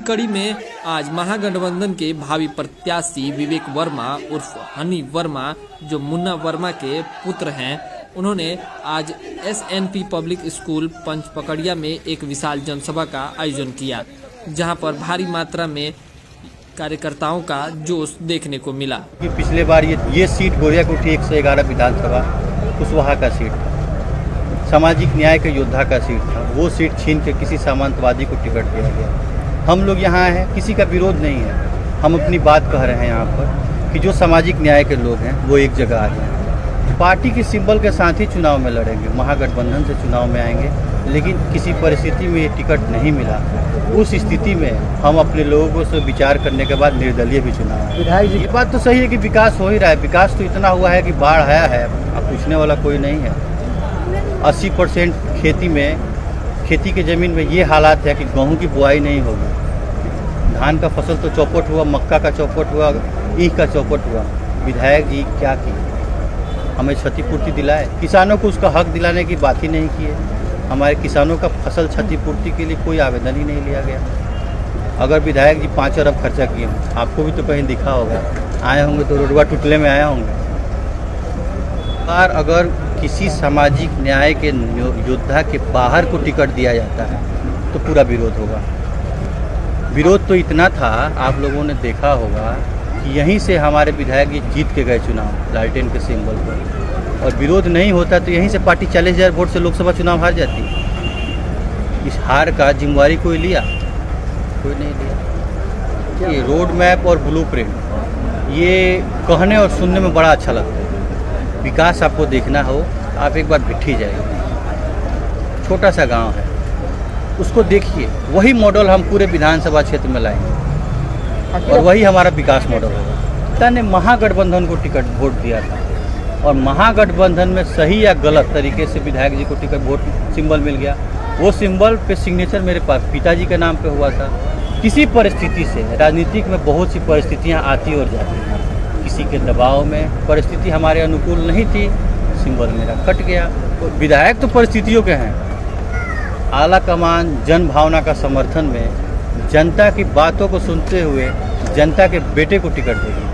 कड़ी में आज महागठबंधन के भावी प्रत्याशी विवेक वर्मा उर्फ हनी वर्मा, जो मुन्ना वर्मा के पुत्र हैं, उन्होंने आज एसएनपी पब्लिक स्कूल पंचपकड़िया में एक विशाल जनसभा का आयोजन किया, जहां पर भारी मात्रा में कार्यकर्ताओं का जोश देखने को मिला। पिछले बार ये सीट गोरियाकोठी 111 विधानसभा कुशवाहा का सीट था, सामाजिक न्याय के योद्धा का सीट था। वो सीट छीन के किसी सामंतवादी को टिकट दिया गया। हम लोग यहाँ हैं, किसी का विरोध नहीं है, हम अपनी बात कह रहे हैं यहाँ पर कि जो सामाजिक न्याय के लोग हैं वो एक जगह आ जाए। पार्टी के सिंबल के साथ ही चुनाव में लड़ेंगे, महागठबंधन से चुनाव में आएंगे, लेकिन किसी परिस्थिति में ये टिकट नहीं मिला। उस स्थिति में हम अपने लोगों से विचार करने के बाद निर्दलीय भी चुनाव। विधायक जी, ये बात तो सही है कि विकास हो ही रहा है। विकास तो इतना हुआ है कि बाढ़ आया है, अब पूछने वाला कोई नहीं है। 80% खेती के ज़मीन में ये हालात है कि गेहूं की बुआई नहीं होगी, धान का फसल तो चौपट हुआ, मक्का का चौपट हुआ, ईख का चौपट हुआ। विधायक जी क्या किए? हमें क्षतिपूर्ति दिलाए, किसानों को उसका हक दिलाने की बात ही नहीं किए। हमारे किसानों का फसल क्षतिपूर्ति के लिए कोई आवेदन ही नहीं लिया गया। अगर विधायक जी 5 अरब खर्चा किए, आपको भी तो कहीं दिखा होगा, आए होंगे तो रोडवा टुटले में आए होंगे। और अगर किसी सामाजिक न्याय के योद्धा के बाहर को टिकट दिया जाता है तो पूरा विरोध होगा। विरोध तो इतना था, आप लोगों ने देखा होगा कि यहीं से हमारे विधायक जी जीत के गए चुनाव लालटेन के सिंबल पर, और विरोध नहीं होता तो यहीं से पार्टी 40,000 वोट से लोकसभा चुनाव हार जाती। इस हार का जिम्मेवारी कोई लिया? कोई नहीं लिया। ये रोड मैप और ब्लूप्रिंट ये कहने और सुनने में बड़ा अच्छा लगता है। विकास आपको देखना हो, आप एक बार भिट्ठी जाइए, छोटा सा गांव है, उसको देखिए। वही मॉडल हम पूरे विधानसभा क्षेत्र में लाएंगे और वही हमारा विकास मॉडल होगा। जनता ने महागठबंधन को टिकट वोट दिया था, और महागठबंधन में सही या गलत तरीके से विधायक जी को टिकट वोट सिंबल मिल गया। वो सिंबल पे सिग्नेचर मेरे पास पिताजी के नाम पे हुआ था। किसी परिस्थिति से, राजनीतिक में बहुत सी परिस्थितियाँ आती और जाती हैं, किसी के दबाव में परिस्थिति हमारे अनुकूल नहीं थी, सिंबल मेरा कट गया। तो विधायक तो परिस्थितियों के हैं, आला कमान जन भावना का समर्थन में जनता की बातों को सुनते हुए जनता के बेटे को टिकट देगी।